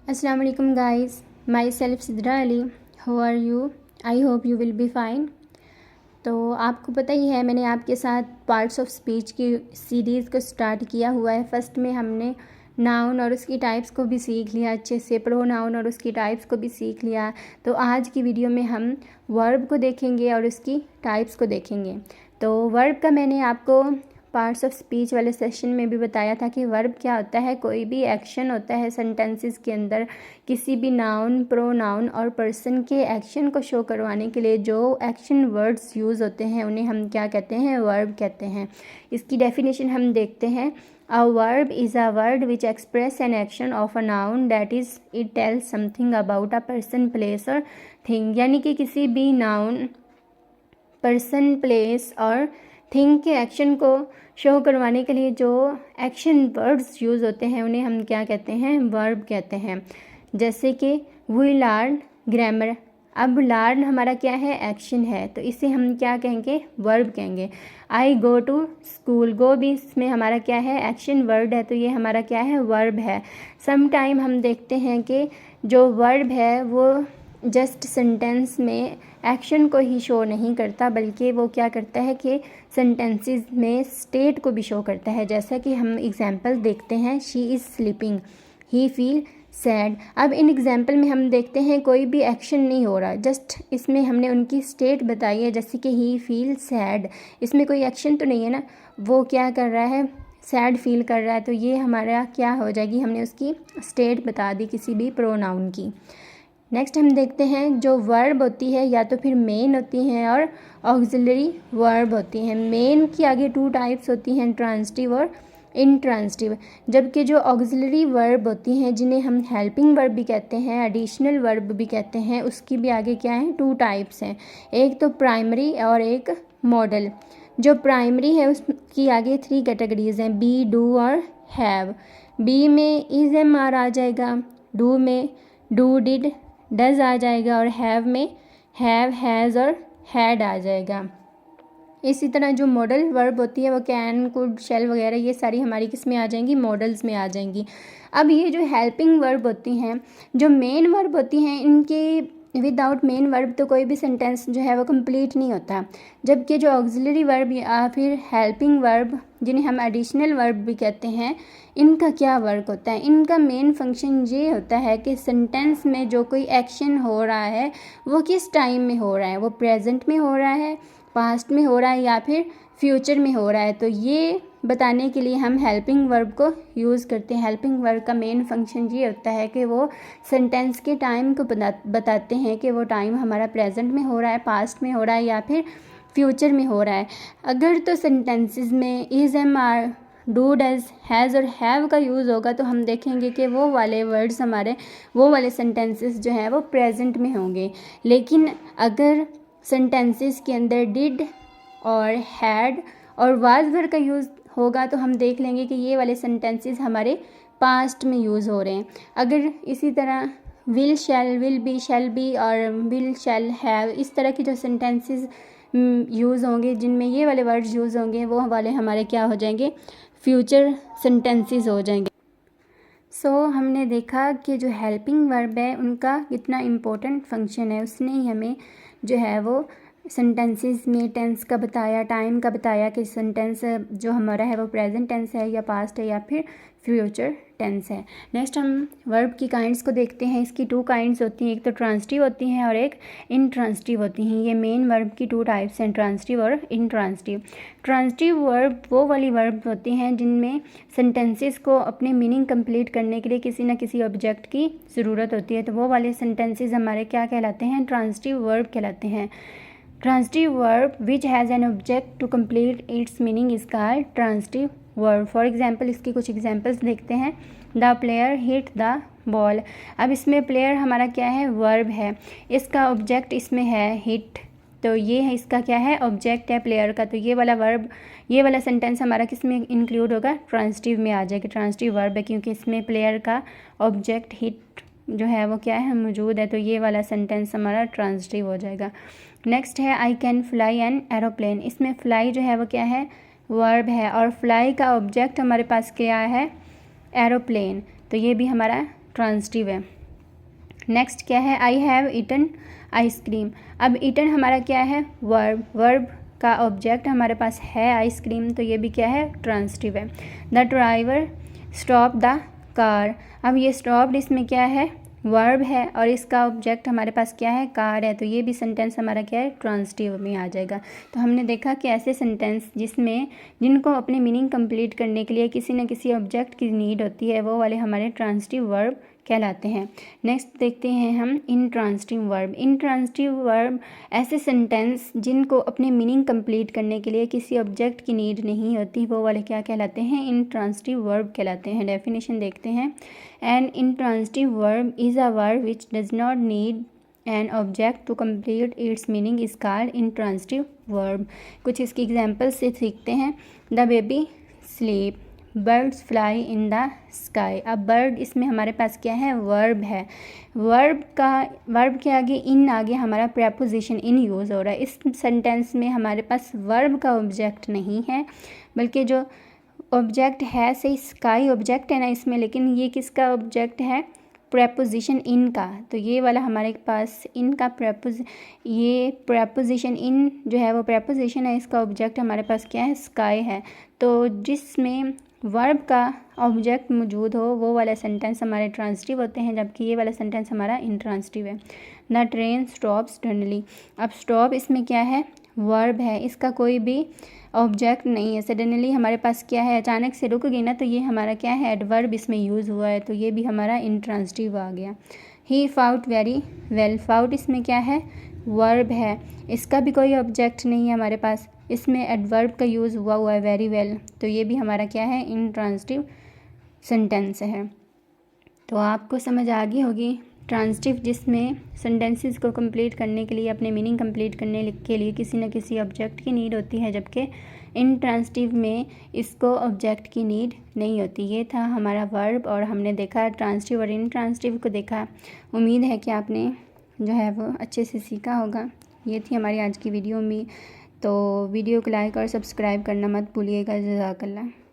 अस्सलाम वालेकुम guys, myself Sidra Ali. How are you? I hope you will be fine. तो आपको पता ही है, मैंने आपके साथ पार्ट्स ऑफ स्पीच की सीरीज़ को स्टार्ट किया हुआ है। फर्स्ट में हमने नाउन और उसकी टाइप्स को भी सीख लिया अच्छे से, प्रोनाउन और उसकी टाइप्स को भी सीख लिया। तो आज की वीडियो में हम वर्ब को देखेंगे और उसकी टाइप्स को देखेंगे। तो वर्ब का मैंने आपको पार्ट्स ऑफ स्पीच वाले सेशन में भी बताया था कि वर्ब क्या होता है। कोई भी एक्शन होता है सेंटेंसेस के अंदर, किसी भी नाउन, प्रोनाउन और पर्सन के एक्शन को शो करवाने के लिए जो एक्शन वर्ड्स यूज़ होते हैं उन्हें हम क्या कहते हैं? वर्ब कहते हैं। इसकी डेफिनेशन हम देखते हैं। A verb is a word which express an action of a noun, that is it tells something about a person, place और थिंग। यानी कि किसी भी नाउन, पर्सन, प्लेस और थिंग के एक्शन को शो करवाने के लिए जो एक्शन वर्ड्स यूज़ होते हैं उन्हें हम क्या कहते हैं? वर्ब कहते हैं। जैसे कि वी लर्न ग्रामर। अब लर्न हमारा क्या है? एक्शन है, तो इसे हम क्या कहेंगे? वर्ब कहेंगे। आई गो टू स्कूल, गो भी इसमें हमारा क्या है? एक्शन वर्ड है, तो ये हमारा क्या है? वर्ब है। सम टाइम हम देखते हैं कि जो वर्ब है वो जस्ट सेंटेंस में एक्शन को ही शो नहीं करता, बल्कि वो क्या करता है कि सेंटेंसेस में स्टेट को भी शो करता है। जैसा कि हम एग्जांपल देखते हैं, she is sleeping, he feel sad. अब इन एग्जांपल में हम देखते हैं कोई भी एक्शन नहीं हो रहा, जस्ट इसमें हमने उनकी स्टेट बताई है। जैसे कि ही फील सैड, इसमें कोई एक्शन तो नहीं है ना, वो क्या कर रहा है? सैड फील कर रहा है। तो ये हमारा क्या हो जाएगी? हमने उसकी स्टेट बता दी किसी भी प्रोनाउन की। नेक्स्ट हम देखते हैं जो वर्ब होती है या तो फिर मेन होती हैं और ऑक्सिलरी वर्ब होती हैं। मेन की आगे टू टाइप्स होती हैं, ट्रांजिटिव और इंट्रांजिटिव। जबकि जो ऑक्सिलरी वर्ब होती हैं, जिन्हें हम हेल्पिंग वर्ब भी कहते हैं, एडिशनल वर्ब भी कहते हैं, उसकी भी आगे क्या है? टू टाइप्स हैं, एक तो प्राइमरी और एक मॉडल। जो प्राइमरी है उसकी आगे थ्री कैटेगरीज हैं, बी, डू और हैव। बी में इज, एम, आर आ जाएगा, डू में डू, डिड, डज आ जाएगा और हैव में हैव, हैज़ और हैड आ जाएगा। इसी तरह जो मॉडल वर्ब होती है वो कैन, कुड, शैल वगैरह, ये सारी हमारी किस में आ जाएंगी? मॉडल्स में आ जाएंगी। अब ये जो हेल्पिंग वर्ब होती हैं, जो मेन वर्ब होती हैं, इनके विदाउट मेन वर्ब तो कोई भी सेंटेंस जो है वो कंप्लीट नहीं होता। जबकि जो ऑक्सिलरी वर्ब या फिर हेल्पिंग वर्ब, जिन्हें हम एडिशनल वर्ब भी कहते हैं, इनका क्या वर्क होता है? इनका मेन फंक्शन ये होता है कि सेंटेंस में जो कोई एक्शन हो रहा है वो किस टाइम में हो रहा है, वो प्रेजेंट में हो रहा है, पास्ट में हो रहा है या फिर फ्यूचर में हो रहा है। तो ये बताने के लिए हम हेल्पिंग वर्ब को यूज़ करते हैं। हेल्पिंग वर्ब का मेन फंक्शन ये होता है कि वो सेंटेंस के टाइम को बताते हैं कि वो टाइम हमारा प्रेजेंट में हो रहा है, पास्ट में हो रहा है या फिर फ्यूचर में हो रहा है। अगर तो सेंटेंसेस में is, am, are, do, does, has और हैव का यूज़ होगा तो हम देखेंगे कि वो वाले वर्ड्स हमारे, वो वाले सेंटेंसेस जो हैं वो प्रेजेंट में होंगे। लेकिन अगर सेंटेंसेस के अंदर डिड और हैड और वाज वर्ड का यूज़ होगा तो हम देख लेंगे कि ये वाले सेंटेंसेस हमारे पास्ट में यूज़ हो रहे हैं। अगर इसी तरह will, shall, will be, shall be और विल, शैल, हैव, इस तरह के जो सेंटेंसेस यूज़ होंगे, जिनमें ये वाले वर्ड्स यूज़ होंगे, वो वाले हमारे क्या हो जाएंगे? फ्यूचर सेंटेंसेस हो जाएंगे। हमने देखा कि जो हेल्पिंग वर्ब है उनका कितना इम्पोर्टेंट फंक्शन है। उसने ही हमें जो है वो सेंटेंसेस में टेंस का बताया, टाइम का बताया कि सेंटेंस जो हमारा है वो प्रेजेंट टेंस है या पास्ट है या फिर फ्यूचर टेंस है। नेक्स्ट हम वर्ब की काइंड्स को देखते हैं। इसकी टू काइंड्स होती हैं, एक तो ट्रांजिटिव होती हैं और एक इंट्रांजिटिव होती हैं। ये मेन वर्ब की टू टाइप्स हैं, ट्रांजिटिव और इंट्रांजिटिव। ट्रांजिटिव वर्ब वो वाली वर्ब होती हैं जिनमें सेंटेंसेस को अपने मीनिंग कंप्लीट करने के लिए किसी न किसी ऑब्जेक्ट की ज़रूरत होती है, तो वो वाले सेंटेंसेस हमारे क्या कहलाते हैं? ट्रांजिटिव वर्ब कहलाते हैं। Transitive verb which has an object to complete its meaning is called transitive verb. For example, इसकी कुछ एग्जाम्पल्स देखते हैं। The player hit the ball. अब इसमें player हमारा क्या है? वर्ब है। इसका ऑब्जेक्ट इसमें है hit, तो ये है इसका क्या है? ऑब्जेक्ट है प्लेयर का। तो ये वाला वर्ब, ये वाला सेंटेंस हमारा किस में इंक्लूड होगा? ट्रांजिटिव में आ जाएगा। ट्रांजिटिव वर्ब है क्योंकि इसमें प्लेयर का ऑब्जेक्ट हिट जो है वो क्या है? मौजूद है, तो ये वाला सेंटेंस हमारा ट्रांजिटिव हो जाएगा। नेक्स्ट है I can fly an aeroplane. इसमें फ्लाई जो है वो क्या है? वर्ब है और फ्लाई का ऑब्जेक्ट हमारे पास क्या है? एरोप्लेन, तो ये भी हमारा ट्रांजिटिव है। नेक्स्ट क्या है, आई हैव ईटन आइसक्रीम। अब ईटन हमारा क्या है, वर्ब, वर्ब का ऑब्जेक्ट हमारे पास है आइसक्रीम, तो ये भी क्या है, ट्रांजिटिव है। The driver stop the car. अब ये स्टॉप्ड इसमें क्या है, वर्ब है और इसका ऑब्जेक्ट हमारे पास क्या है, कार है, तो ये भी सेंटेंस हमारा क्या है, ट्रांजिटिव में आ जाएगा। तो हमने देखा कि ऐसे सेंटेंस जिनको अपने मीनिंग कंप्लीट करने के लिए किसी न किसी ऑब्जेक्ट की नीड होती है, वो वाले हमारे ट्रांजिटिव वर्ब कहलाते हैं। नेक्स्ट देखते हैं हम इनट्रांजिटिव वर्ब। इनट्रांजिटिव वर्ब ऐसे सेंटेंस जिनको अपने मीनिंग कंप्लीट करने के लिए किसी ऑब्जेक्ट की नीड नहीं होती, वो वाले क्या कहलाते हैं, इनट्रांजिटिव वर्ब कहलाते हैं। डेफिनेशन देखते हैं। An intransitive verb is a verb which does not need an object to complete its meaning is called intransitive verb. कुछ इसकी एग्जाम्पल से सीखते हैं। The baby sleep, birds fly in the sky. अब बर्ड इसमें हमारे पास क्या है, वर्ब है। वर्ब के आगे इन आगे हमारा प्रेपोजिशन इन यूज़ हो रहा है। इस सेंटेंस में हमारे पास वर्ब का ऑब्जेक्ट नहीं है, बल्कि जो ऑब्जेक्ट है, सही स्काई ऑब्जेक्ट है ना इसमें, लेकिन ये किसका ऑब्जेक्ट है, प्रेपोजिशन इन का। तो ये वाला हमारे पास इन का ये प्रेपोजिशन इन जो है वो प्रेपोजिशन है, इसका ऑब्जेक्ट हमारे पास क्या है, स्काई है। तो जिसमें वर्ब का ऑब्जेक्ट मौजूद हो वो वाला सेंटेंस हमारे ट्रांजिटिव होते हैं, जबकि ये वाला सेंटेंस हमारा इनट्रांजिटिव है। The train stops suddenly. अब स्टॉप इसमें क्या है, वर्ब है, इसका कोई भी ऑब्जेक्ट नहीं है। सडनली हमारे पास क्या है, अचानक से रुक गई ना, तो ये हमारा क्या है, एडवर्ब इसमें यूज़ हुआ है, तो ये भी हमारा इनट्रांजिटिव आ गया। ही फाउट वेरी वेल। फाउट इसमें क्या है, वर्ब है, इसका भी कोई ऑब्जेक्ट नहीं है हमारे पास, इसमें एडवर्ब का यूज़ हुआ है वेरी वेल, तो ये भी हमारा क्या है, इनट्रांजिटिव सेंटेंस है। तो आपको समझ आ गई होगी ट्रांजिटिव जिसमें सेंटेंसेस को कंप्लीट करने के लिए, अपने मीनिंग कंप्लीट करने के लिए किसी न किसी ऑब्जेक्ट की नीड होती है, जबकि इनट्रांजिटिव में इसको ऑब्जेक्ट की नीड नहीं होती। ये था हमारा वर्ब और हमने देखा ट्रांजिटिव और इनट्रांजिटिव को देखा। उम्मीद है कि आपने जो है वो अच्छे से सीखा होगा। ये थी हमारी आज की वीडियो में, तो वीडियो को लाइक और सब्सक्राइब करना मत भूलिएगा। जज़ाकल्लाह।